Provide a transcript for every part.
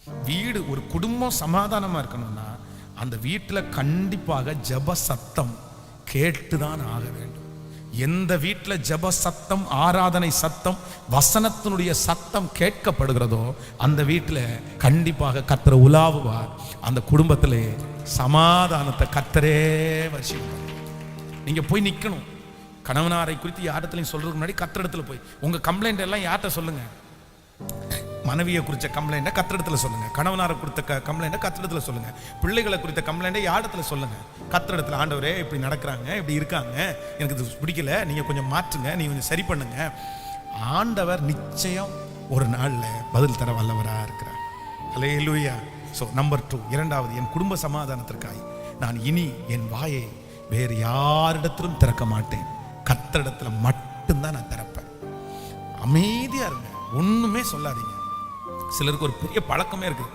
வீடு ஒரு குடும்பம் சமாதானமா இருக்கணும்னா அந்த வீட்டில் கண்டிப்பாக ஜப சத்தம் கேட்டுதான் ஆக வேண்டும். எந்த வீட்டில் ஜப சத்தம், ஆராதனை சத்தம், வசனத்தினுடைய சத்தம் கேட்கப்படுகிறதோ அந்த வீட்டில் கண்டிப்பாக கர்த்தர் உலாவுவார். அந்த குடும்பத்திலே சமாதானத்தை கர்த்தரே வசிப்பார். நீங்க போய் நிக்கணும். கணவனாரை குறித்து யாரிடத்துலையும் சொல்றதுக்கு முன்னாடி கர்த்தரிடத்துல போய் உங்க கம்ப்ளைண்ட் எல்லாம் யார்கிட்ட சொல்லுங்க. மனைவியை குறித்த கம்ப்ளைண்ட்டை கர்த்தரிடத்துல சொல்லுங்க. கணவனாரை குறித்த கம்ப்ளைண்ட்டை கர்த்தரிடத்துல சொல்லுங்க. பிள்ளைகளை குறித்த கம்ப்ளைண்ட்டை யாரிடத்துல சொல்லுங்க. கர்த்தரிடத்துல, ஆண்டவரே இப்படி நடக்கிறாங்க, இப்படி இருக்காங்க, எனக்கு இது பிடிக்கல, நீங்க கொஞ்சம் மாற்றுங்க, நீங்க கொஞ்சம் சரி பண்ணுங்க. ஆண்டவர் நிச்சயம் ஒரு நாள்ல பதில் தர வல்லவரா இருக்கிறார். ஹல்லேலூயா. ஸோ நம்பர் 2, இரண்டாவது, என் குடும்ப சமாதானத்திற்காய் நான் இனி என் வாயை வேறு யாரிடத்திலும் திறக்க மாட்டேன். கர்த்தரிடத்துல மட்டும்தான் நான் திறப்பேன். அமைதியா இருங்க, ஒண்ணுமே சொல்லாதீங்க. சிலருக்கு ஒரு பெரிய பழக்கமே இருக்கு.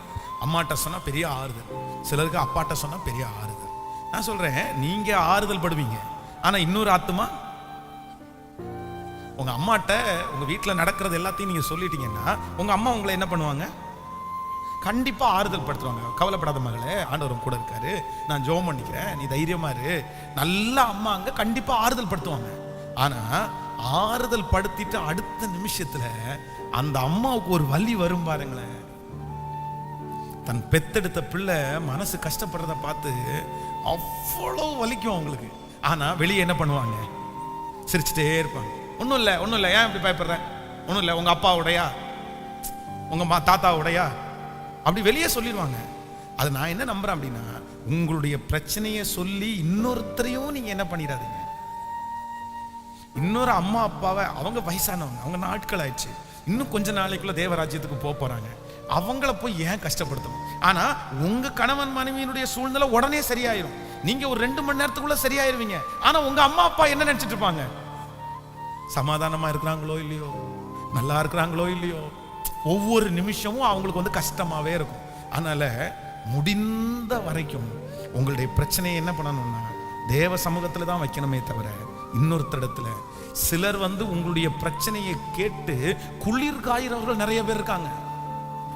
அம்மாட்ட சொன்னா பெரிய ஆறுதல், சிலருக்கு அப்பாட்ட சொன்னா பெரிய ஆறுதல். நான் சொல்றேன், நீங்க ஆறுதல் படுவீங்க, ஆனா இன்னொரு ஆத்துமா உங்க அம்மாட்ட உங்க வீட்டுல நடக்கிறது எல்லாத்தையும் நீங்க சொல்லிட்டீங்கன்னா உங்க அம்மா உங்களை என்ன பண்ணுவாங்க? கண்டிப்பா ஆறுதல் படுத்துவாங்க. கவலைப்படாத மகளே, ஆண்டவர் கூட இருக்காரு, நான் ஜெபம் பண்ணிக்கிறேன், நீ தைரியமா இரு. நல்ல அம்மா அங்க கண்டிப்பா ஆறுதல் படுத்துவாங்க. ஆனா ஆறுதல் படுத்திட்டு அடுத்த நிமிஷத்துல அந்த அம்மாவுக்கு ஒரு வலி வரும் பாருங்களேன். தன் பெத்தெடுத்த பிள்ளை மனசு கஷ்டப்படுறத பார்த்து அவ்வளவு வலிக்கும் அவங்களுக்கு. ஆனா வெளியே என்ன பண்ணுவாங்க? சிரிச்சுட்டே இருப்பாங்க. ஒன்றும் இல்லை, ஒன்றும் இல்லை, ஏன் இப்படி பயப்படுற, ஒன்றும் இல்லை, உங்க அப்பாவுடையா, உங்க தாத்தாவுடையா, அப்படி வெளியே சொல்லிடுவாங்க. அது நான் என்ன நம்புறேன் அப்படின்னா, உங்களுடைய பிரச்சனையை சொல்லி இன்னொருத்தரையும் நீங்க என்ன பண்ணிடாதீங்க. இன்னொரு அம்மா அப்பாவை, அவங்க வயசானவங்க, அவங்க நாட்கள் ஆயிடுச்சு, இன்னும் கொஞ்ச நாளைக்குள்ள தேவராஜ்யத்துக்கு போக போறாங்க, அவங்கள போய் ஏன் கஷ்டப்படுத்தணும்? ஆனா உங்க கணவன் மனைவியினுடைய சூழ்நிலை உடனே சரியாயிரும். நீங்க ஒரு 2 மணி நேரத்துக்குள்ள சரியாயிருவீங்க. ஆனா உங்க அம்மா அப்பா என்ன நினைச்சிட்டு இருப்பாங்க? சமாதானமா இருக்கிறாங்களோ இல்லையோ, நல்லா இருக்கிறாங்களோ இல்லையோ, ஒவ்வொரு நிமிஷமும் அவங்களுக்கு வந்து கஷ்டமாவே இருக்கும். அதனால முடிந்த வரைக்கும் உங்களுடைய பிரச்சனையை என்ன பண்ணணும்னா தேவ சமூகத்துல தான் வைக்கணுமே தவிர இன்னொருத்தடத்துல. சிலர் வந்து உங்களுடைய பிரச்சனையை கேட்டு குளிர் காயிறவர்கள் நிறைய பேர் இருக்காங்க.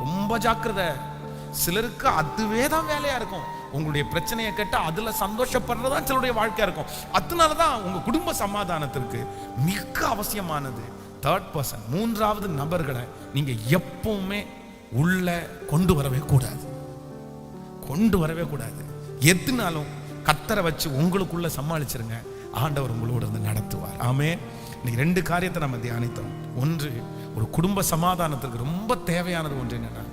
ரொம்ப ஜாக்கிரதை. சிலருக்கு அதுவே தான் வேலையா இருக்கும். உங்களுடைய பிரச்சனையை கேட்டு அதுல சந்தோஷப்படுறதா சிலருடைய வாழ்க்கையா இருக்கும். அதனாலதான் உங்க குடும்ப சமாதானத்திற்கு மிக அவசியமானது தேர்ட் பர்சன், மூன்றாவது நபர்களை நீங்க எப்பவுமே உள்ள கொண்டு வரவே கூடாது. கொண்டு வரவே கூடாது. எதுனாலும் கர்த்தரை வச்சு உங்களுக்குள்ள சமாளிச்சிருங்க. ஆண்டவர் உங்களோட இருந்து நடத்துவார். ஆமென். இன்னைக்கு 2 காரியத்தை நம்ம தியானித்தோம். ஒன்று, ஒரு குடும்ப சமாதானத்திற்கு ரொம்ப தேவையானது ஒன்று என்னன்னா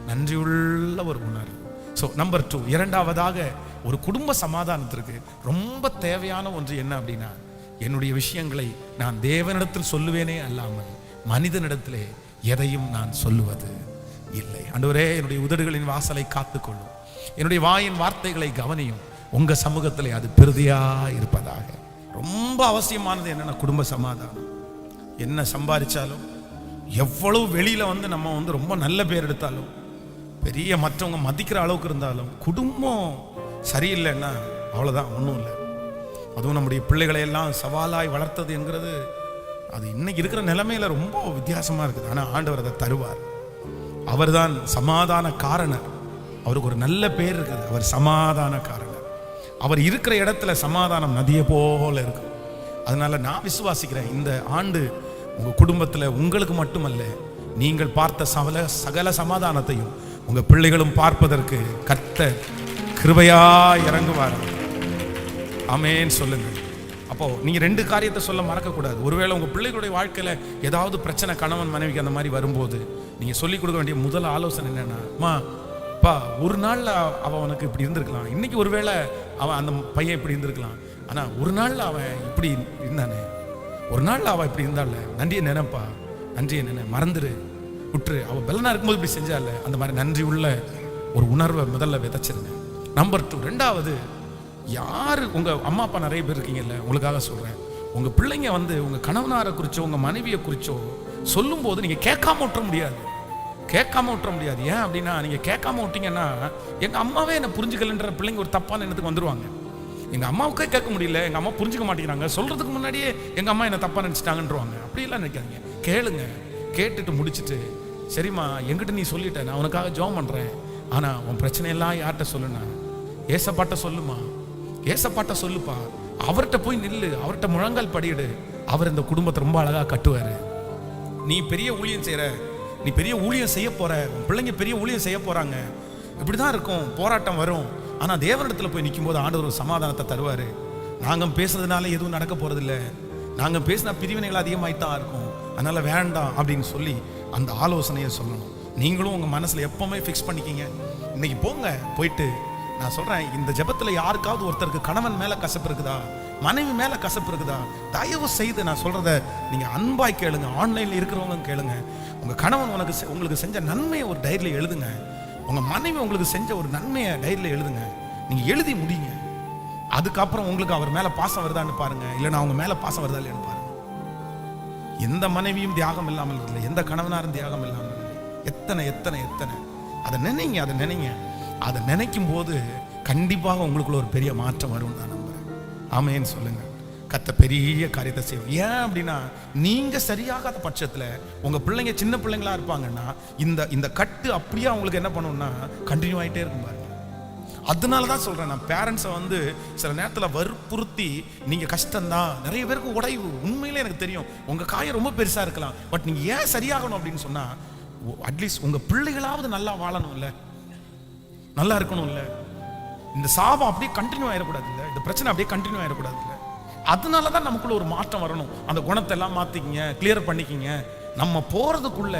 நன்றியுள்ள ஒரு உணர்வு. ஸோ நம்பர் 2, இரண்டாவதாக ஒரு குடும்ப சமாதானத்திற்கு ரொம்ப தேவையான ஒன்று என்ன அப்படின்னா, என்னுடைய விஷயங்களை நான் தேவனிடத்தில் சொல்லுவேனே அல்லாமல் மனிதனிடத்திலே எதையும் நான் சொல்லுவது இல்லை. ஆண்டவரே, என்னுடைய உதடுகளின் வாசலை காத்துக்கொள்ளும், என்னுடைய வாயின் வார்த்தைகளை கவனியும், உங்க சமூகத்திலே அது பெருதியா இருப்பதாக. ரொம்ப அவசியமானது என்னன்னா குடும்ப சமாதானம். என்ன சம்பாதிச்சாலும், எவ்வளவு வெளியில வந்து நம்ம வந்து ரொம்ப நல்ல பேர் எடுத்தாலும், பெரிய மற்றவங்க மதிக்கிற அளவுக்கு இருந்தாலும், குடும்பம் சரியில்லைன்னா அவ்வளவுதான், ஒன்றும் இல்லை. அதுவும் நம்முடைய பிள்ளைகளை எல்லாம் சவாலாய் வளர்த்தது என்கிறது அது இன்னைக்கு இருக்கிற நிலைமையில ரொம்ப வித்தியாசமா இருக்குது. ஆனா ஆண்டவர் அதை தருவார். அவர் தான் சமாதான காரணர். அவருக்கு ஒரு நல்ல பேர் இருக்குது, அவர் சமாதான காரணர். அவர் இருக்கிற இடத்துல சமாதானம் நதியை போல இருக்கும். அதனால நான் விசுவாசிக்கிறேன், இந்த ஆண்டு உங்க குடும்பத்துல உங்களுக்கு மட்டுமல்ல, நீங்கள் பார்த்த சகல சமாதானத்தையும் உங்க பிள்ளைகளும் பார்ப்பதற்கு கர்த்தர் கிருபையா இறங்குவார். ஆமென் சொல்லுங்க. அப்போ நீங்க 2 காரியத்தை சொல்ல மறக்க கூடாது. ஒருவேளை உங்க பிள்ளைகளுடைய வாழ்க்கையில ஏதாவது பிரச்சனை, கணவன் மனைவிக்கு அந்த மாதிரி வரும்போது நீங்க சொல்லிக் கொடுக்க வேண்டிய முதல் ஆலோசனை என்னன்னா, அம்மா அப்பா, ஒரு நாள்ல அவனுக்கு இப்படி இருந்திருக்கலாம், இன்னைக்கு ஒருவேளை அவன் அந்த பையன் இப்படி இருந்திருக்கலாம், ஆனா ஒரு நாள்ல அவன் இப்படி இருந்தானே, ஒரு நாள்ல அவன் இப்படி இருந்தால, நன்றியை நினைப்பா, நன்றியை நினை, மறந்துரு, விட்டுரு. அவன் பெலனா இருக்கும்போது இப்படி செஞ்சால, அந்த மாதிரி நன்றி உள்ள ஒரு உணர்வை முதல்ல விதைச்சிருங்க. நம்பர் 2, ரெண்டாவது, யாரு உங்க அம்மா அப்பா நிறைய பேர் இருக்கீங்கல்ல, உங்களுக்காக சொல்றேன், உங்க பிள்ளைங்க வந்து உங்க கணவனாரை குறிச்சோ உங்க மனைவியை குறிச்சோ சொல்லும் போது நீங்க கேட்காம விட்டுற முடியாது. கேட்காம விட்டுற முடியாது. ஏன் அப்படின்னா, நீங்க கேட்காம விட்டீங்கன்னா எங்க அம்மாவே என்ன புரிஞ்சுக்கலன்ற பிள்ளைங்க ஒரு தப்பான எண்ணத்துக்கு வந்துருவாங்க. எங்க அம்மாவுக்கே கேட்க முடியல, எங்க அம்மா புரிஞ்சுக்க மாட்டேங்கிறாங்க, சொல்றதுக்கு முன்னாடியே எங்க அம்மா என்ன தப்பா நினைச்சிட்டாங்கன்றவாங்க. அப்படி எல்லாம் நினைக்காதீங்க. கேளுங்க, கேட்டுட்டு முடிச்சுட்டு சரிம்மா என்கிட்ட நீ சொல்லிட்ட, நான் உனக்காக ஜெபம் பண்றேன். ஆனா உன் பிரச்சனையெல்லாம் யார்கிட்ட சொல்லுனா? ஏசப்பாட்ட சொல்லுமா, ஏசப்பாட்ட சொல்லுப்பா. அவர்கிட்ட போய் நில்லு, அவர்கிட்ட முழங்கால் படியிடு. அவர் இந்த குடும்பத்தை ரொம்ப அழகா கட்டுவாரு. நீ பெரிய ஊழியம் செய்யற, நீ பெரிய ஊழியம் செய்ய போற, உன் பிள்ளைங்க பெரிய ஊழியம் செய்ய போறாங்க. இப்படிதான் இருக்கும், போராட்டம் வரும். ஆனா தேவனிடத்துல போய் நிற்கும் போது ஆண்டவர் ஒரு சமாதானத்தை தருவாரு. நாங்க பேசுறதுனால எதுவும் நடக்க போறது இல்லை, நாங்க பேசினா பிரிவினைகள் அதிகமாயித்தான் இருக்கும், அதனால வேண்டாம் அப்படின்னு சொல்லி அந்த ஆலோசனையை சொல்லணும். நீங்களும் உங்க மனசுல எப்பவுமே ஃபிக்ஸ் பண்ணிக்கிங்க. இன்னைக்கு போங்க, போயிட்டு நான் சொல்றேன், இந்த ஜெபத்துல யாருக்காவது ஒருத்தருக்கு கணவன் மேல கசப்பு இருக்குதா, மனைவி மேல கசப்பு இருக்குதா, தயவு செய்து நான் சொல்றத நீங்க அன்பாய் கேளுங்க. ஆன்லைன்ல இருக்கிறவங்க கேளுங்க. உங்க கணவன் உங்களுக்கு செஞ்ச நன்மையை ஒரு டைரியில எழுதுங்க. உங்க மனைவி உங்களுக்கு செஞ்ச ஒரு நன்மையை டைரியில எழுதுங்க. நீங்க எழுதி முடிங்க. அதுக்கப்புறம் உங்களுக்கு அவர் மேல பாசம் வருதான்னு பாருங்க, இல்லைன்னா அவங்க மேல பாசம் வருதா இல்லைன்னு பாருங்க. எந்த மனைவியும் தியாகம் இல்லாமல் இல்லை, எந்த கணவனாரும் தியாகம் இல்லாமல் இல்லை. எத்தனை எத்தனை எத்தனை அதை நினைங்க, அதை நினைங்க. அதை நினைக்கும் போது கண்டிப்பாக உங்களுக்குள்ள ஒரு பெரிய மாற்றம் வரும் நான் நம்புறேன். ஆமேன்னு சொல்லுங்க. கத்த பெரிய காரியத்தை செய்வோம். ஏன் அப்படின்னா, நீங்க சரியாகாத பட்சத்துல உங்க பிள்ளைங்க சின்ன பிள்ளைங்களா இருப்பாங்கன்னா இந்த இந்த கட்டு அப்படியே அவங்களுக்கு என்ன பண்ணும்னா கண்டினியூ ஆகிட்டே இருக்கும் பாருங்க. அதனாலதான் சொல்றேன், நான் பேரண்ட்ஸை சில நேரத்தில் வற்புறுத்தி நீங்க கஷ்டம்தான், நிறைய பேருக்கு உடைவு. உண்மையிலே எனக்கு தெரியும் உங்க காயம் ரொம்ப பெருசா இருக்கலாம், பட் நீங்க ஏன் சரியாகணும் அப்படின்னு சொன்னா, அட்லீஸ்ட் உங்க பிள்ளைகளாவது நல்லா வாழணும் இல்ல, நல்லா இருக்கணும் இல்ல, இந்த சாபம் அப்படியே கண்டினியூ ஆயிடக்கூடாது இல்ல, இந்த பிரச்சனை அப்படியே கண்டினியூ ஆயிடக்கூடாது இல்ல. அதனாலதான் நமக்குள்ள ஒரு மாற்றம் வரணும். அந்த குணத்தை எல்லாம் மாத்திக்கிங்க, கிளியர் பண்ணிக்கிங்க. நம்ம போறதுக்குள்ள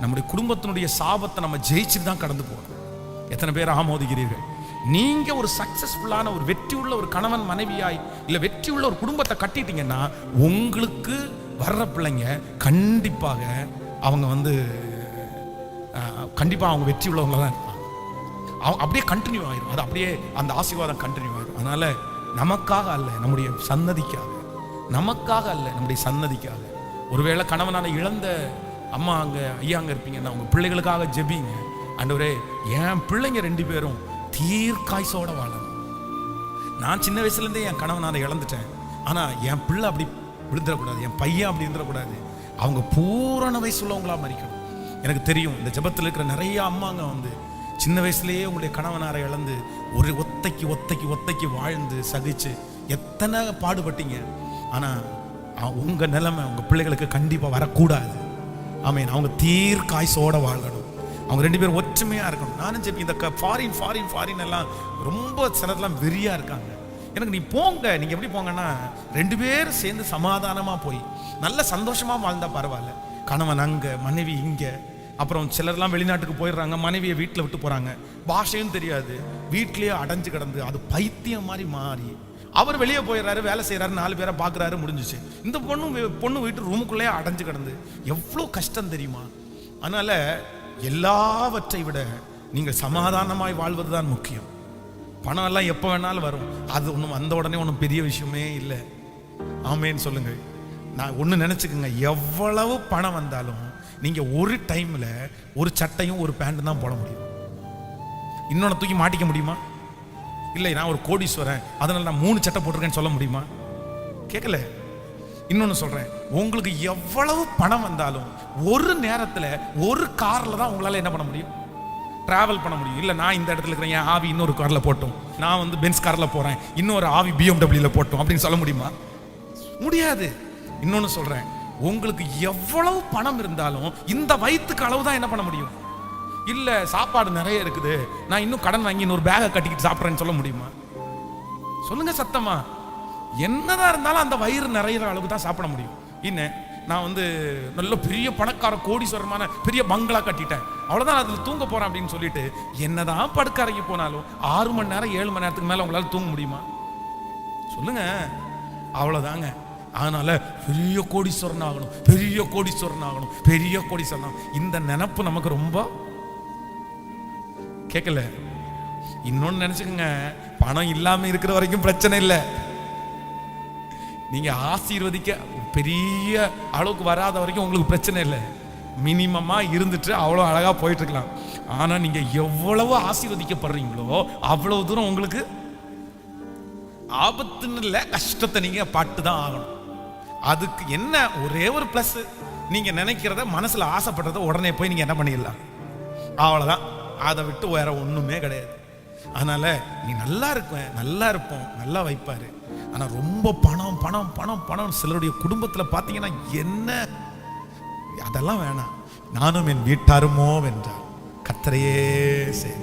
நம்முடைய குடும்பத்தினுடைய சாபத்தை நம்ம ஜெயிச்சுட்டு தான் கடந்து போகணும். எத்தனை பேர் ஆமோதிக்கிறீர்கள்? நீங்க ஒரு சக்சஸ்ஃபுல்லான ஒரு வெற்றி உள்ள ஒரு கணவன் மனைவியாய் இல்ல வெற்றி உள்ள ஒரு குடும்பத்தை கட்டிட்டீங்கன்னா உங்களுக்கு வர்ற பிள்ளைங்க கண்டிப்பாக அவங்க கண்டிப்பா அவங்க வெற்றி உள்ளவங்கள தான் இருப்பாங்க. அப்படியே கண்டினியூ ஆயிடும், அது அப்படியே அந்த ஆசீர்வாதம் கண்டினியூ ஆயிடும். அதனால நமக்காக அல்ல, நம்முடைய சன்னதிக்காக, நமக்காக அல்ல, நம்முடைய சன்னதிக்காக. ஒருவேளை கணவனால இழந்த அம்மா அங்க ஐயா அங்க இருப்பீங்கன்னா உங்க பிள்ளைகளுக்காக ஜெபிங்க. ஆண்டவரே, என் பிள்ளைங்க 2 பேரும் தீர்க்காய்சோட வாழணும். நான் சின்ன வயசுல இருந்தே என் கணவனால இழந்துட்டேன், ஆனா என் பிள்ளை அப்படி விழுந்துடக்கூடாது, என் பையன் அப்படி இருந்துடக்கூடாது. அவங்க பூரண வயசுள்ளவங்களா மறிக்கணும். எனக்கு தெரியும் இந்த ஜெபத்தில் இருக்கிற நிறைய அம்மாங்க சின்ன வயசுலேயே உங்களுடைய கணவனாரை இழந்து ஒரு ஒத்தைக்கு ஒத்தைக்கு ஒத்தைக்கு வாழ்ந்து சகிச்சு எத்தனை பாடுபட்டீங்க. ஆனா உங்க நிலைமை உங்க பிள்ளைகளுக்கு கண்டிப்பா வரக்கூடாது. ஆமீன். அவங்க தீர்க்காய்சோட வாழணும். அவங்க 2 பேரும் ஒற்றுமையா இருக்கணும். நானும் ஜெபி, இந்த ஃபாரின் எல்லாம் ரொம்ப சிலர்லாம் வெறியா இருக்காங்க. எனக்கு நீ போங்க, நீங்க எப்படி போங்கன்னா 2 பேரும் சேர்ந்து சமாதானமா போய் நல்ல சந்தோஷமா வாழ்ந்தா பரவாயில்ல. கணவன் அங்க, மனைவி இங்க. அப்புறம் சிலர்லாம் வெளிநாட்டுக்கு போயிடுறாங்க, மனைவியை வீட்டில் விட்டு போறாங்க, பாஷையும் தெரியாது, வீட்லயே அடைஞ்சு கிடந்து அது பைத்தியம் மாதிரி மாறி அவர் வெளியே போயிடுறாரு, வேலை செய்யறாரு, 4 பேரை பாக்குறாரு, முடிஞ்சிச்சு. இந்த பொண்ணு வீட்டு ரூமுக்குள்ளேயே அடைஞ்சு கிடந்து எவ்வளோ கஷ்டம் தெரியுமா? அதனால எல்லாவற்றை விட நீங்கள் சமாதானமாய் வாழ்வதுதான் முக்கியம். பணம் எல்லாம் எப்போ வேணாலும் வரும், அது ஒன்றும் வந்த உடனே ஒன்றும் பெரிய விஷயமே இல்லை. ஆமேன்னு சொல்லுங்க. நான் ஒன்று நினச்சிக்கோங்க, எவ்வளவு பணம் வந்தாலும் நீங்கள் ஒரு டைமில் ஒரு சட்டையும் ஒரு பேண்ட்டும் தான் போட முடியும். இன்னொன்று தூக்கி மாட்டிக்க முடியுமா? இல்லை, நான் ஒரு கோடீஸ்வரன் அதனால நான் 3 சட்டை போட்டிருக்கேன்னு சொல்ல முடியுமா? கேட்கல. இன்னொன்று சொல்கிறேன், உங்களுக்கு எவ்வளவு பணம் வந்தாலும் ஒரு நேரத்தில் ஒரு காரில் தான் உங்களால் என்ன பண்ண முடியும்? டிராவல் பண்ண முடியும். இல்லை, நான் இந்த இடத்துல இருக்கிறேன், என் ஆவி இன்னொரு காரில் போட்டோம், நான் பென்ஸ் காரில் போகிறேன், இன்னொரு ஆவி BMW போட்டோம் அப்படின்னு சொல்ல முடியுமா? முடியாது. இன்னொன்று சொல்கிறேன், உங்களுக்கு எவ்வளவு பணம் இருந்தாலும் இந்த வயிற்றுக்கு அளவு தான் என்ன பண்ண முடியும். இல்லை, சாப்பாடு நிறைய இருக்குது, நான் இன்னும் கடன் வாங்கி இன்னொரு பேகை கட்டிக்கிட்டு சாப்பிட்றேன்னு சொல்ல முடியுமா? சொல்லுங்க சத்தமா. என்னதான் இருந்தாலும் அந்த வயிறு நிறையிற அளவுக்கு தான் சாப்பிட முடியும். இன்னும் நான் நல்ல பெரிய பணக்கார கோடீஸ்வரமான பெரிய பங்களா கட்டிட்டேன், அவ்வளோதான், அதில் தூங்க போகிறேன் அப்படின்னு சொல்லிட்டு என்னதான் படுக்கறைக்கு போனாலும் 6 மணி நேரம் 7 மணி நேரத்துக்கு மேலே உங்களால் தூங்க முடியுமா? சொல்லுங்க. அவ்வளோதாங்க. அதனால பெரிய கோடீஸ்வரன் ஆகணும், பெரிய கோடீஸ்வரன் ஆகணும், பெரிய கோடீஸ்வரன். இந்த நினைப்பு நமக்கு ரொம்ப கேட்கல. இன்னொன்னு நினைச்சுக்கோங்க, பணம் இல்லாம இருக்கிற வரைக்கும் பிரச்சனை இல்லை. நீங்க ஆசீர்வதிக்க பெரிய அளவுக்கு வராத வரைக்கும் உங்களுக்கு பிரச்சனை இல்லை. மினிமமா இருந்துட்டு அவ்வளோ அழகா போயிட்டு இருக்கலாம். ஆனா நீங்க எவ்வளவு ஆசீர்வதிக்கப்படுறீங்களோ அவ்வளவு தூரம் உங்களுக்கு ஆபத்துன்னு இல்லை, கஷ்டத்தை நீங்க பாட்டு தான் ஆகணும். அதுக்கு என்ன ஒரே ஒரு பிளஸ், நீங்க நினைக்கிறத மனசுல ஆசைப்படுறத உடனே போய் நீங்க என்ன பண்ணிடலாம், அவ்வளவுதான். அதை விட்டு வேற ஒண்ணுமே கிடையாது. அதனால நீ நல்லா இருப்போம், நல்லா வைப்பாரு. ஆனா ரொம்ப பணம் பணம் பணம் பணம். சிலருடைய குடும்பத்துல பாத்தீங்கன்னா என்ன, அதெல்லாம் வேணாம். நானும் என் வீட்டாருமோ வென்றார் கர்த்தரையே செய்.